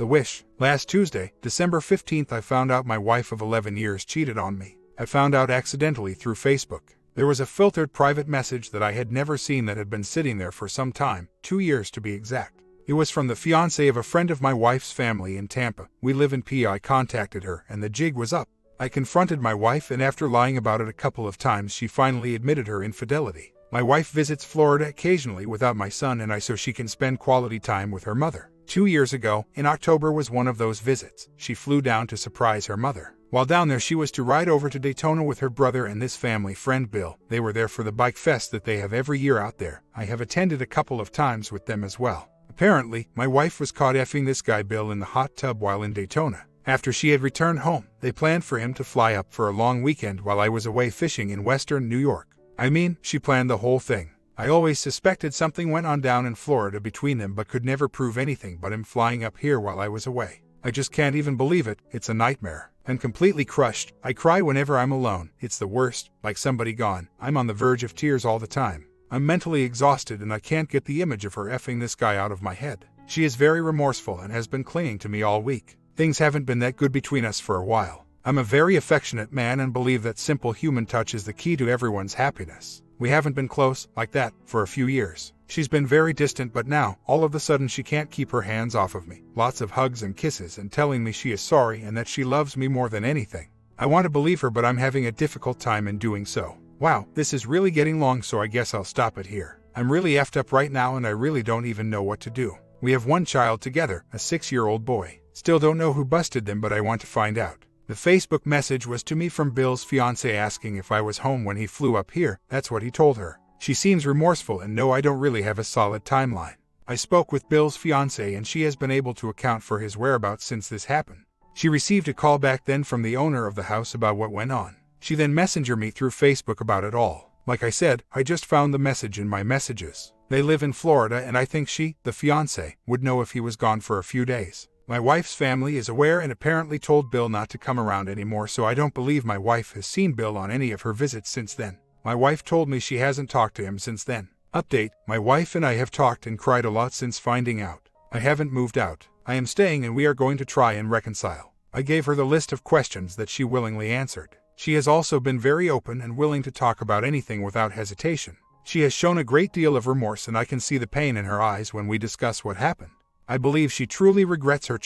The wish. Last Tuesday, December 15th, I found out my wife of 11 years cheated on me. I found out accidentally through Facebook. There was a filtered private message that I had never seen that had been sitting there for some time, 2 years to be exact. It was from the fiancé of a friend of my wife's family in Tampa. We live in PA. I contacted her, and the jig was up. I confronted my wife, and after lying about it a couple of times, she finally admitted her infidelity. My wife visits Florida occasionally without my son and I so she can spend quality time with her mother. 2 years ago, in October, was one of those visits. She flew down to surprise her mother. While down there, she was to ride over to Daytona with her brother and this family friend Bill. They were there for the bike fest that they have every year out there. I have attended a couple of times with them as well. Apparently, my wife was caught effing this guy Bill in the hot tub while in Daytona. After she had returned home, they planned for him to fly up for a long weekend while I was away fishing in western New York. I mean, she planned the whole thing. I always suspected something went on down in Florida between them but could never prove anything but him flying up here while I was away. I just can't even believe it. It's a nightmare. I'm completely crushed. I cry whenever I'm alone. It's the worst, like somebody gone. I'm on the verge of tears all the time. I'm mentally exhausted and I can't get the image of her effing this guy out of my head. She is very remorseful and has been clinging to me all week. Things haven't been that good between us for a while. I'm a very affectionate man and believe that simple human touch is the key to everyone's happiness. We haven't been close, like that, for a few years. She's been very distant, but now, all of a sudden she can't keep her hands off of me. Lots of hugs and kisses and telling me she is sorry and that she loves me more than anything. I want to believe her, but I'm having a difficult time in doing so. Wow, this is really getting long, so I guess I'll stop it here. I'm really effed up right now and I really don't even know what to do. We have one child together, a 6-year-old boy. Still don't know who busted them, but I want to find out. The Facebook message was to me from Bill's fiancé asking if I was home when he flew up here. That's what he told her. She seems remorseful, and no, I don't really have a solid timeline. I spoke with Bill's fiancé and she has been able to account for his whereabouts since this happened. She received a call back then from the owner of the house about what went on. She then messengered me through Facebook about it all. Like I said, I just found the message in my messages. They live in Florida and I think she, the fiancé, would know if he was gone for a few days. My wife's family is aware and apparently told Bill not to come around anymore, so I don't believe my wife has seen Bill on any of her visits since then. My wife told me she hasn't talked to him since then. Update: my wife and I have talked and cried a lot since finding out. I haven't moved out. I am staying and we are going to try and reconcile. I gave her the list of questions that she willingly answered. She has also been very open and willing to talk about anything without hesitation. She has shown a great deal of remorse and I can see the pain in her eyes when we discuss what happened. I believe she truly regrets her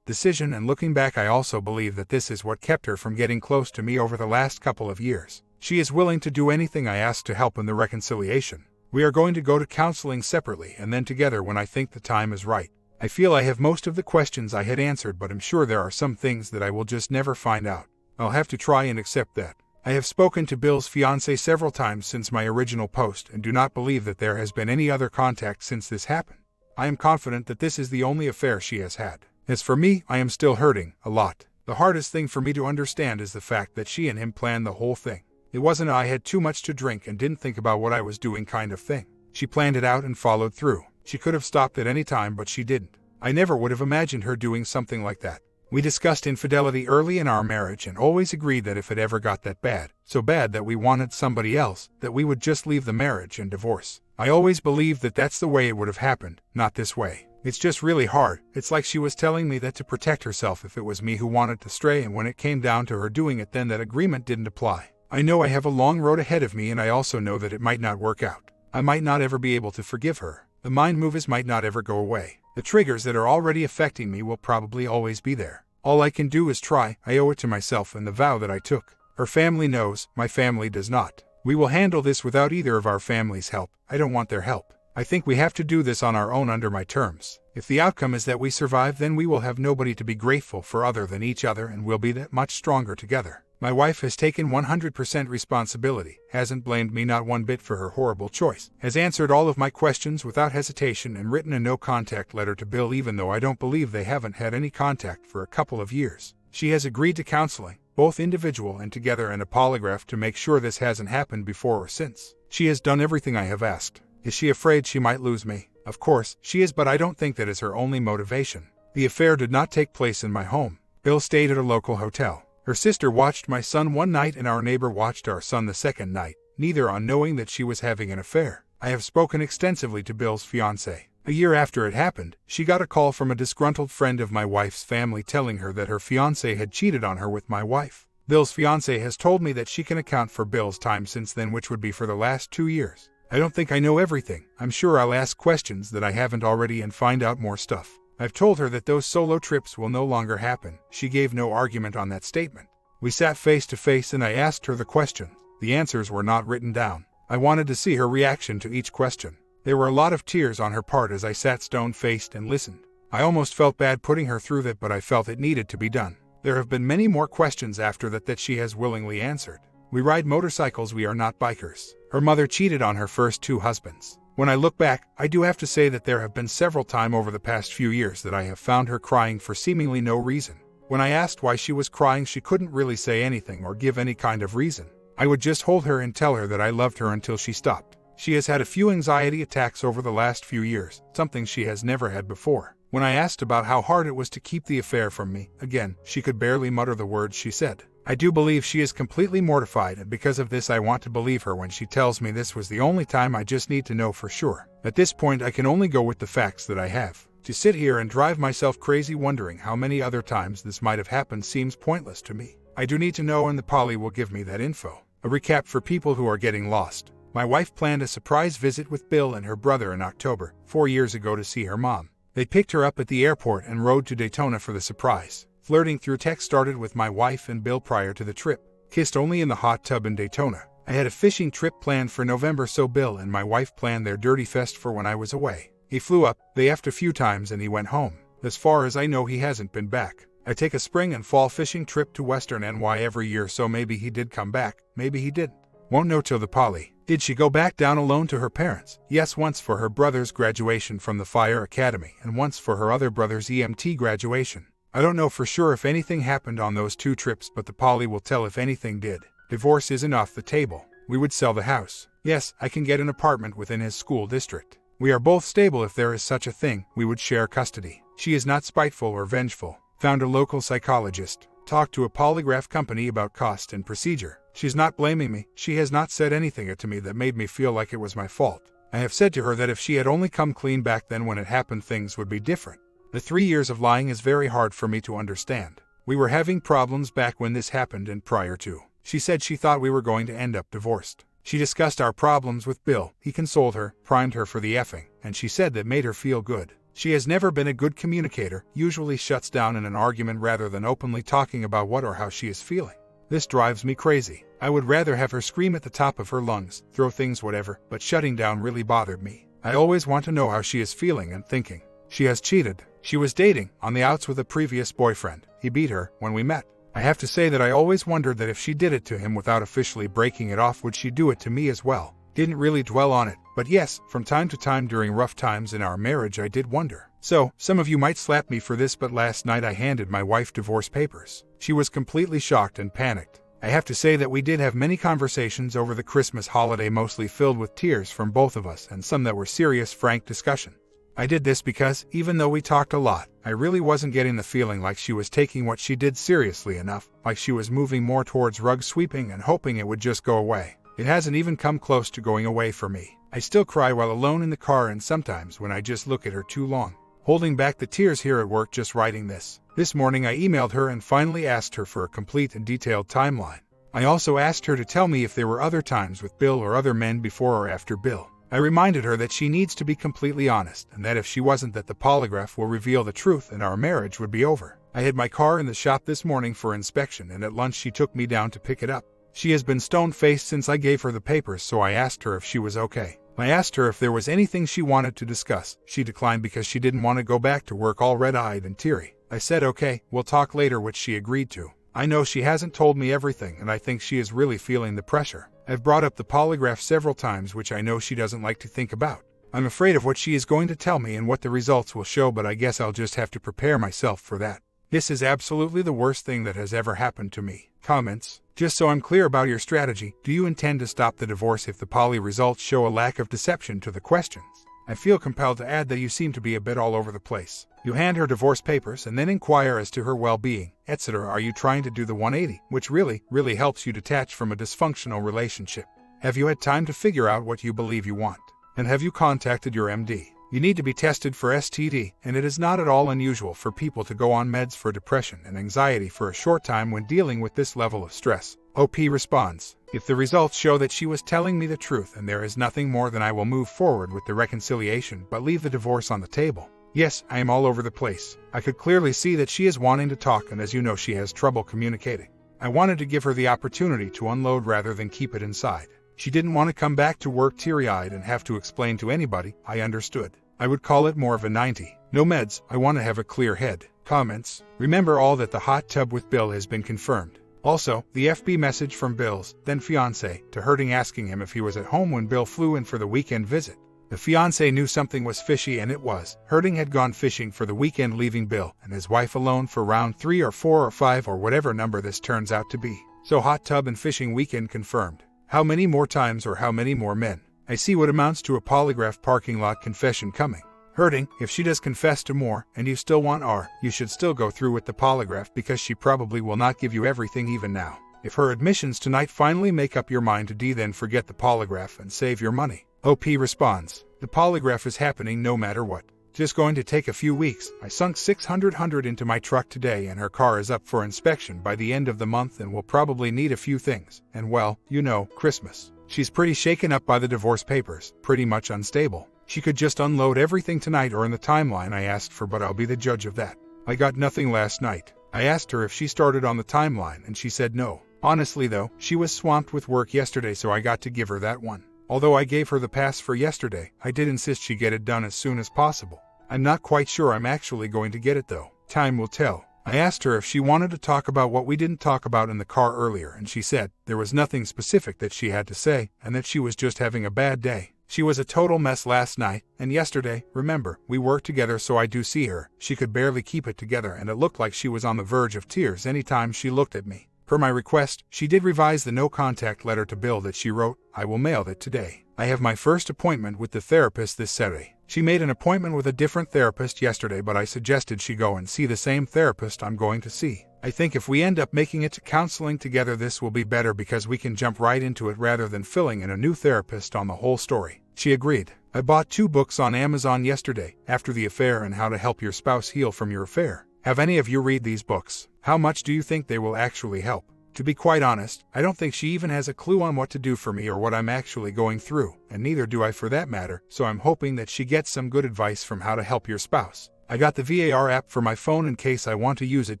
decision, and looking back I also believe that this is what kept her from getting close to me over the last couple of years. She is willing to do anything I ask to help in the reconciliation. We are going to go to counseling separately and then together when I think the time is right. I feel I have most of the questions I had answered, but I'm sure there are some things that I will just never find out. I'll have to try and accept that. I have spoken to Bill's fiancé several times since my original post and do not believe that there has been any other contact since this happened. I am confident that this is the only affair she has had. As for me, I am still hurting, a lot. The hardest thing for me to understand is the fact that she and him planned the whole thing. It wasn't I had too much to drink and didn't think about what I was doing kind of thing. She planned it out and followed through. She could have stopped at any time, but she didn't. I never would have imagined her doing something like that. We discussed infidelity early in our marriage and always agreed that if it ever got that bad, so bad that we wanted somebody else, that we would just leave the marriage and divorce. I always believed that that's the way it would have happened, not this way. It's just really hard. It's like she was telling me that to protect herself if it was me who wanted to stray, and when it came down to her doing it, then that agreement didn't apply. I know I have a long road ahead of me and I also know that it might not work out. I might not ever be able to forgive her. The mind movies might not ever go away. The triggers that are already affecting me will probably always be there. All I can do is try. I owe it to myself and the vow that I took. Her family knows, my family does not. We will handle this without either of our families' help. I don't want their help. I think we have to do this on our own under my terms. If the outcome is that we survive, then we will have nobody to be grateful for other than each other and we'll be that much stronger together. My wife has taken 100% responsibility, hasn't blamed me not one bit for her horrible choice, has answered all of my questions without hesitation and written a no-contact letter to Bill even though I don't believe they haven't had any contact for a couple of years. She has agreed to counseling, both individual and together, and a polygraph to make sure this hasn't happened before or since. She has done everything I have asked. Is she afraid she might lose me? Of course, she is, but I don't think that is her only motivation. The affair did not take place in my home. Bill stayed at a local hotel. Her sister watched my son one night and our neighbor watched our son the second night, neither on knowing that she was having an affair. I have spoken extensively to Bill's fiancé. A year after it happened, she got a call from a disgruntled friend of my wife's family telling her that her fiancé had cheated on her with my wife. Bill's fiancé has told me that she can account for Bill's time since then, which would be for the last 2 years. I don't think I know everything. I'm sure I'll ask questions that I haven't already and find out more stuff. I've told her that those solo trips will no longer happen. She gave no argument on that statement. We sat face to face and I asked her the question. The answers were not written down. I wanted to see her reaction to each question. There were a lot of tears on her part as I sat stone-faced and listened. I almost felt bad putting her through that, but I felt it needed to be done. There have been many more questions after that she has willingly answered. We ride motorcycles, we are not bikers. Her mother cheated on her first 2 husbands. When I look back, I do have to say that there have been several times over the past few years that I have found her crying for seemingly no reason. When I asked why she was crying, she couldn't really say anything or give any kind of reason. I would just hold her and tell her that I loved her until she stopped. She has had a few anxiety attacks over the last few years, something she has never had before. When I asked about how hard it was to keep the affair from me, again, she could barely mutter the words she said. I do believe she is completely mortified, and because of this I want to believe her when she tells me this was the only time. I just need to know for sure. At this point I can only go with the facts that I have. To sit here and drive myself crazy wondering how many other times this might have happened seems pointless to me. I do need to know, and the Polly will give me that info. A recap for people who are getting lost. My wife planned a surprise visit with Bill and her brother in October, 4 years ago, to see her mom. They picked her up at the airport and rode to Daytona for the surprise. Flirting through text started with my wife and Bill prior to the trip. Kissed only in the hot tub in Daytona. I had a fishing trip planned for November, so Bill and my wife planned their dirty fest for when I was away. He flew up, they effed a few times, and he went home. As far as I know, he hasn't been back. I take a spring and fall fishing trip to Western NY every year, so maybe he did come back, maybe he didn't. Won't know till the Polly. Did she go back down alone to her parents? Yes, once for her brother's graduation from the fire academy and once for her other brother's EMT graduation. I don't know for sure if anything happened on those 2 trips, but the Polly will tell if anything did. Divorce isn't off the table. We would sell the house. Yes, I can get an apartment within his school district. We are both stable, if there is such a thing. We would share custody. She is not spiteful or vengeful. Found a local psychologist. Talked to a polygraph company about cost and procedure. She's not blaming me. She has not said anything to me that made me feel like it was my fault. I have said to her that if she had only come clean back then when it happened, things would be different. The 3 years of lying is very hard for me to understand. We were having problems back when this happened and prior to. She said she thought we were going to end up divorced. She discussed our problems with Bill. He consoled her, primed her for the effing, and she said that made her feel good. She has never been a good communicator, usually shuts down in an argument rather than openly talking about what or how she is feeling. This drives me crazy. I would rather have her scream at the top of her lungs, throw things, whatever, but shutting down really bothered me. I always want to know how she is feeling and thinking. She has cheated. She was dating, on the outs, with a previous boyfriend. He beat her when we met. I have to say that I always wondered that if she did it to him without officially breaking it off, would she do it to me as well? Didn't really dwell on it, but yes, from time to time during rough times in our marriage I did wonder. So, some of you might slap me for this, but last night I handed my wife divorce papers. She was completely shocked and panicked. I have to say that we did have many conversations over the Christmas holiday, mostly filled with tears from both of us and some that were serious, frank discussion. I did this because, even though we talked a lot, I really wasn't getting the feeling like she was taking what she did seriously enough, like she was moving more towards rug sweeping and hoping it would just go away. It hasn't even come close to going away for me. I still cry while alone in the car and sometimes when I just look at her too long. Holding back the tears here at work just writing this. This morning I emailed her and finally asked her for a complete and detailed timeline. I also asked her to tell me if there were other times with Bill or other men before or after Bill. I reminded her that she needs to be completely honest, and that if she wasn't, that the polygraph will reveal the truth and our marriage would be over. I had my car in the shop this morning for inspection, and at lunch she took me down to pick it up. She has been stone-faced since I gave her the papers, so I asked her if she was okay. I asked her if there was anything she wanted to discuss. She declined because she didn't want to go back to work all red-eyed and teary. I said okay, we'll talk later, which she agreed to. I know she hasn't told me everything, and I think she is really feeling the pressure. I've brought up the polygraph several times, which I know she doesn't like to think about. I'm afraid of what she is going to tell me and what the results will show, but I guess I'll just have to prepare myself for that. This is absolutely the worst thing that has ever happened to me. Comments. Just so I'm clear about your strategy, do you intend to stop the divorce if the poly results show a lack of deception to the questions? I feel compelled to add that you seem to be a bit all over the place. You hand her divorce papers and then inquire as to her well-being, etc. Are you trying to do the 180, which really helps you detach from a dysfunctional relationship? Have you had time to figure out what you believe you want? And have you contacted your MD? You need to be tested for STD, and it is not at all unusual for people to go on meds for depression and anxiety for a short time when dealing with this level of stress. OP responds, if the results show that she was telling me the truth and there is nothing more, then I will move forward with the reconciliation but leave the divorce on the table. Yes, I am all over the place. I could clearly see that she is wanting to talk, and as you know, she has trouble communicating. I wanted to give her the opportunity to unload rather than keep it inside. She didn't want to come back to work teary-eyed and have to explain to anybody. I understood. I would call it more of a 90. No meds, I want to have a clear head. Comments. Remember all that the hot tub with Bill has been confirmed. Also, the FB message from Bill's then fiancé to Herding asking him if he was at home when Bill flew in for the weekend visit. The fiancé knew something was fishy, and it was. Herding had gone fishing for the weekend, leaving Bill and his wife alone for round 3 or 4 or 5 or whatever number this turns out to be. So hot tub and fishing weekend confirmed. How many more times or how many more men? I see what amounts to a polygraph parking lot confession coming. Herding, if she does confess to more and you still want R, you should still go through with the polygraph because she probably will not give you everything even now. If her admissions tonight finally make up your mind to D, then forget the polygraph and save your money. OP responds, the polygraph is happening no matter what. Just going to take a few weeks. I sunk $600 into my truck today and her car is up for inspection by the end of the month and will probably need a few things. And well, you know, Christmas. She's pretty shaken up by the divorce papers, pretty much unstable. She could just unload everything tonight or in the timeline I asked for, but I'll be the judge of that. I got nothing last night. I asked her if she started on the timeline and she said no. Honestly though, she was swamped with work yesterday, so I got to give her that one. Although I gave her the pass for yesterday, I did insist she get it done as soon as possible. I'm not quite sure I'm actually going to get it though. Time will tell. I asked her if she wanted to talk about what we didn't talk about in the car earlier, and she said there was nothing specific that she had to say and that she was just having a bad day. She was a total mess last night and yesterday. Remember, we worked together, so I do see her. She could barely keep it together and it looked like she was on the verge of tears anytime she looked at me. Per my request, she did revise the no-contact letter to Bill that she wrote. I will mail it today. I have my first appointment with the therapist this Saturday. She made an appointment with a different therapist yesterday, but I suggested she go and see the same therapist I'm going to see. I think if we end up making it to counseling together, this will be better because we can jump right into it rather than filling in a new therapist on the whole story. She agreed. I bought 2 books on Amazon yesterday, After the Affair and How to Help Your Spouse Heal from Your Affair. Have any of you read these books? How much do you think they will actually help? To be quite honest, I don't think she even has a clue on what to do for me or what I'm actually going through, and neither do I for that matter, so I'm hoping that she gets some good advice from How to Help Your Spouse. I got the VAR app for my phone in case I want to use it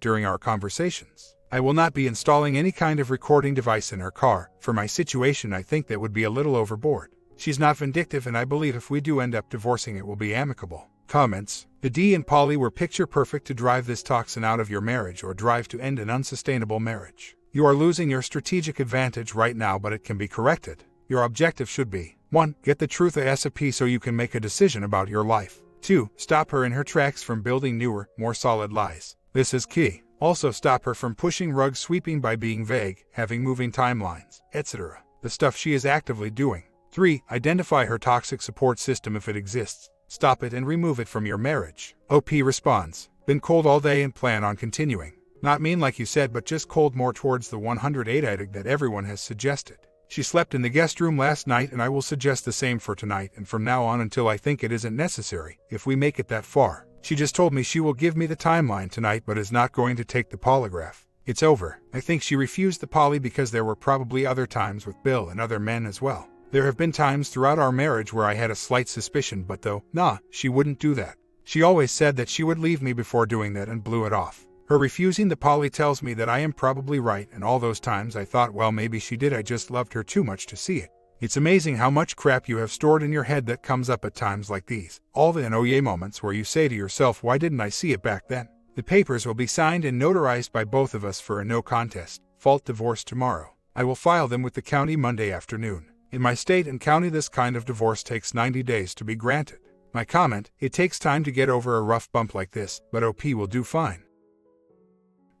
during our conversations. I will not be installing any kind of recording device in her car. For my situation, I think that would be a little overboard. She's not vindictive, and I believe if we do end up divorcing, it will be amicable. Comments. The D and Polly were picture perfect to drive this toxin out of your marriage or drive to end an unsustainable marriage. You are losing your strategic advantage right now, but it can be corrected. Your objective should be 1. Get the truth ASAP so you can make a decision about your life. 2. Stop her in her tracks from building newer, more solid lies. This is key. Also stop her from pushing rug sweeping by being vague, having moving timelines, etc. The stuff she is actively doing. 3. Identify her toxic support system if it exists. Stop it and remove it from your marriage. OP responds. Been cold all day and plan on continuing. Not mean like you said, but just cold more towards the 108 itig that everyone has suggested. She slept in the guest room last night, and I will suggest the same for tonight and from now on until I think it isn't necessary, if we make it that far. She just told me she will give me the timeline tonight but is not going to take the polygraph. It's over. I think she refused the poly because there were probably other times with Bill and other men as well. There have been times throughout our marriage where I had a slight suspicion, but though, nah, she wouldn't do that. She always said that she would leave me before doing that and blew it off. Her refusing the poly tells me that I am probably right, and all those times I thought, well, maybe she did, I just loved her too much to see it. It's amazing how much crap you have stored in your head that comes up at times like these. All the oh yeah moments where you say to yourself, why didn't I see it back then? The papers will be signed and notarized by both of us for a no contest, fault divorce tomorrow. I will file them with the county Monday afternoon. In my state and county, this kind of divorce takes 90 days to be granted. My comment, it takes time to get over a rough bump like this, but OP will do fine.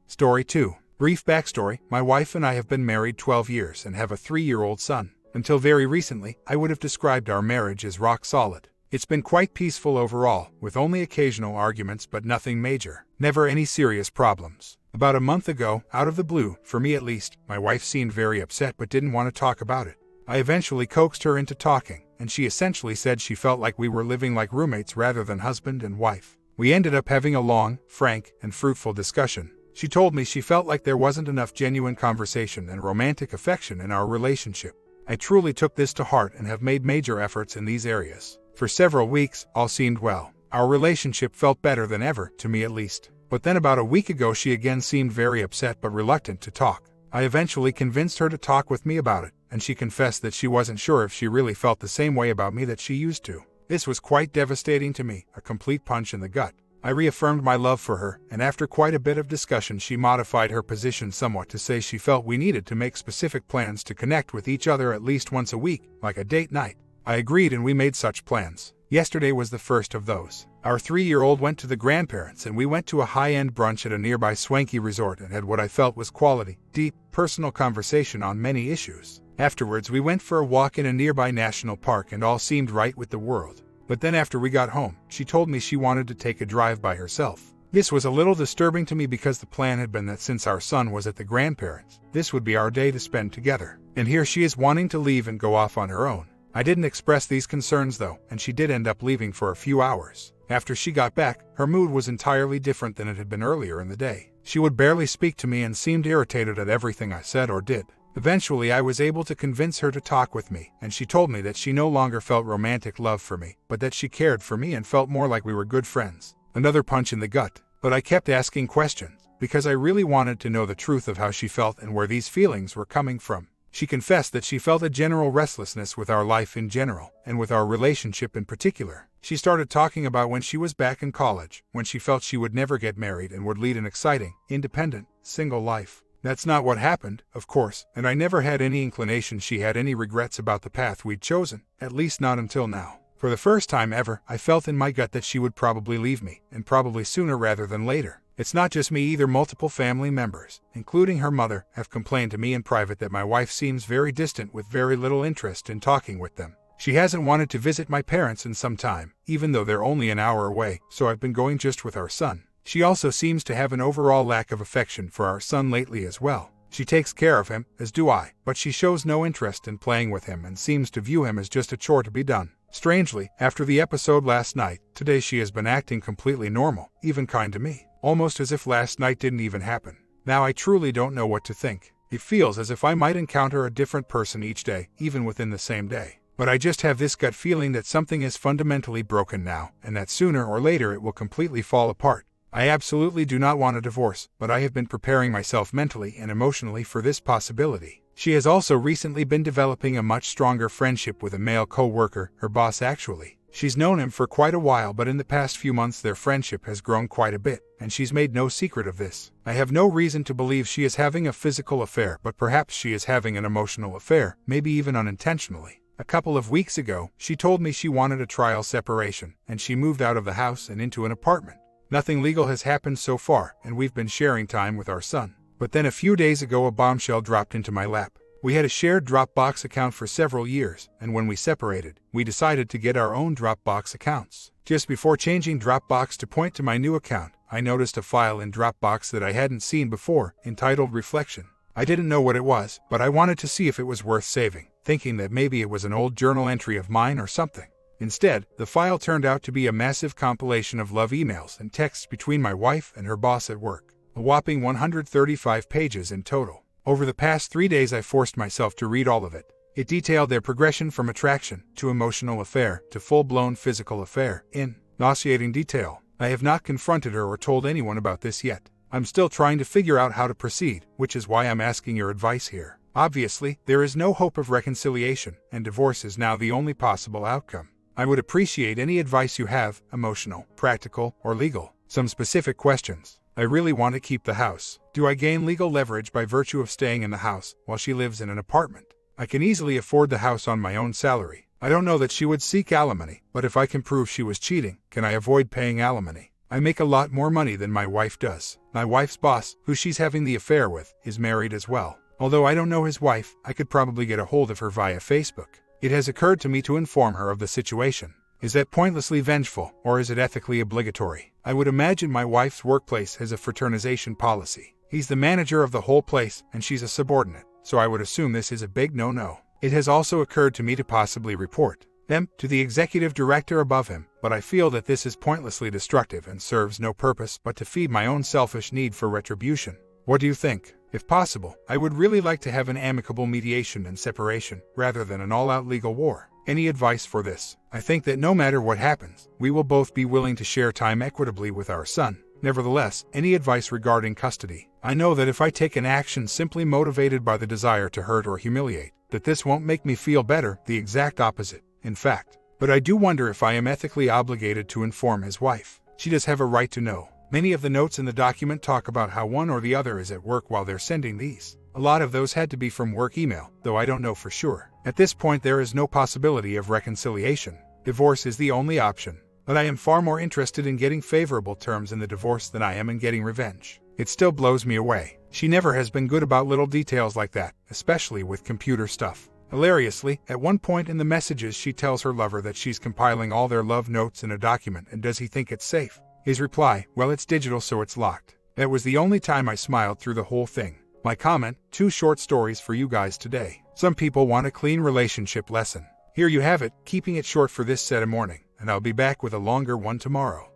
Story 2. Brief backstory. My wife and I have been married 12 years and have a 3-year-old son. Until very recently, I would have described our marriage as rock solid. It's been quite peaceful overall, with only occasional arguments but nothing major. Never any serious problems. About a month ago, out of the blue, for me at least, my wife seemed very upset but didn't want to talk about it. I eventually coaxed her into talking, and she essentially said she felt like we were living like roommates rather than husband and wife. We ended up having a long, frank, and fruitful discussion. She told me she felt like there wasn't enough genuine conversation and romantic affection in our relationship. I truly took this to heart and have made major efforts in these areas. For several weeks, all seemed well. Our relationship felt better than ever, to me at least. But then about a week ago she again seemed very upset but reluctant to talk. I eventually convinced her to talk with me about it, and she confessed that she wasn't sure if she really felt the same way about me that she used to. This was quite devastating to me, a complete punch in the gut. I reaffirmed my love for her, and after quite a bit of discussion she modified her position somewhat to say she felt we needed to make specific plans to connect with each other at least once a week, like a date night. I agreed and we made such plans. Yesterday was the first of those. Our 3-year-old went to the grandparents and we went to a high-end brunch at a nearby swanky resort and had what I felt was quality, deep, personal conversation on many issues. Afterwards we went for a walk in a nearby national park and all seemed right with the world. But then after we got home, she told me she wanted to take a drive by herself. This was a little disturbing to me because the plan had been that since our son was at the grandparents, this would be our day to spend together. And here she is wanting to leave and go off on her own. I didn't express these concerns though, and she did end up leaving for a few hours. After she got back, her mood was entirely different than it had been earlier in the day. She would barely speak to me and seemed irritated at everything I said or did. Eventually I was able to convince her to talk with me, and she told me that she no longer felt romantic love for me, but that she cared for me and felt more like we were good friends. Another punch in the gut. But I kept asking questions, because I really wanted to know the truth of how she felt and where these feelings were coming from. She confessed that she felt a general restlessness with our life in general, and with our relationship in particular. She started talking about when she was back in college, when she felt she would never get married and would lead an exciting, independent, single life. That's not what happened, of course, and I never had any inclination she had any regrets about the path we'd chosen, at least not until now. For the first time ever, I felt in my gut that she would probably leave me, and probably sooner rather than later. It's not just me either. Multiple family members, including her mother, have complained to me in private that my wife seems very distant with very little interest in talking with them. She hasn't wanted to visit my parents in some time, even though they're only an hour away, so I've been going just with our son. She also seems to have an overall lack of affection for our son lately as well. She takes care of him, as do I, but she shows no interest in playing with him and seems to view him as just a chore to be done. Strangely, after the episode last night, today she has been acting completely normal, even kind to me. Almost as if last night didn't even happen. Now I truly don't know what to think. It feels as if I might encounter a different person each day, even within the same day. But I just have this gut feeling that something is fundamentally broken now, and that sooner or later it will completely fall apart. I absolutely do not want a divorce, but I have been preparing myself mentally and emotionally for this possibility. She has also recently been developing a much stronger friendship with a male co-worker, her boss actually. She's known him for quite a while, but in the past few months their friendship has grown quite a bit, and she's made no secret of this. I have no reason to believe she is having a physical affair, but perhaps she is having an emotional affair, maybe even unintentionally. A couple of weeks ago, she told me she wanted a trial separation, and she moved out of the house and into an apartment. Nothing legal has happened so far, and we've been sharing time with our son. But then a few days ago a bombshell dropped into my lap. We had a shared Dropbox account for several years, and when we separated, we decided to get our own Dropbox accounts. Just before changing Dropbox to point to my new account, I noticed a file in Dropbox that I hadn't seen before, entitled Reflection. I didn't know what it was, but I wanted to see if it was worth saving, thinking that maybe it was an old journal entry of mine or something. Instead, the file turned out to be a massive compilation of love emails and texts between my wife and her boss at work. A whopping 135 pages in total. Over the past 3 days I forced myself to read all of it. It detailed their progression from attraction to emotional affair to full-blown physical affair in nauseating detail. I have not confronted her or told anyone about this yet. I'm still trying to figure out how to proceed, which is why I'm asking your advice here. Obviously, there is no hope of reconciliation, and divorce is now the only possible outcome. I would appreciate any advice you have, emotional, practical, or legal. Some specific questions. I really want to keep the house. Do I gain legal leverage by virtue of staying in the house while she lives in an apartment? I can easily afford the house on my own salary. I don't know that she would seek alimony, but if I can prove she was cheating, can I avoid paying alimony? I make a lot more money than my wife does. My wife's boss, who she's having the affair with, is married as well. Although I don't know his wife, I could probably get a hold of her via Facebook. It has occurred to me to inform her of the situation. Is that pointlessly vengeful, or is it ethically obligatory? I would imagine my wife's workplace has a fraternization policy. He's the manager of the whole place, and she's a subordinate, so I would assume this is a big no-no. It has also occurred to me to possibly report. them to the executive director above him, but I feel that this is pointlessly destructive and serves no purpose but to feed my own selfish need for retribution. What do you think? If possible, I would really like to have an amicable mediation and separation, rather than an all-out legal war. Any advice for this? I think that no matter what happens, we will both be willing to share time equitably with our son. Nevertheless, any advice regarding custody? I know that if I take an action simply motivated by the desire to hurt or humiliate, that this won't make me feel better, the exact opposite, in fact. But I do wonder if I am ethically obligated to inform his wife. She does have a right to know. Many of the notes in the document talk about how one or the other is at work while they're sending these. A lot of those had to be from work email, though I don't know for sure. At this point there is no possibility of reconciliation. Divorce is the only option. But I am far more interested in getting favorable terms in the divorce than I am in getting revenge. It still blows me away. She never has been good about little details like that, especially with computer stuff. Hilariously, at one point in the messages she tells her lover that she's compiling all their love notes in a document and does he think it's safe? His reply, well, it's digital so it's locked. That was the only time I smiled through the whole thing. My comment, 2 short stories for you guys today. Some people want a clean relationship lesson. Here you have it, keeping it short for this set of morning, and I'll be back with a longer one tomorrow.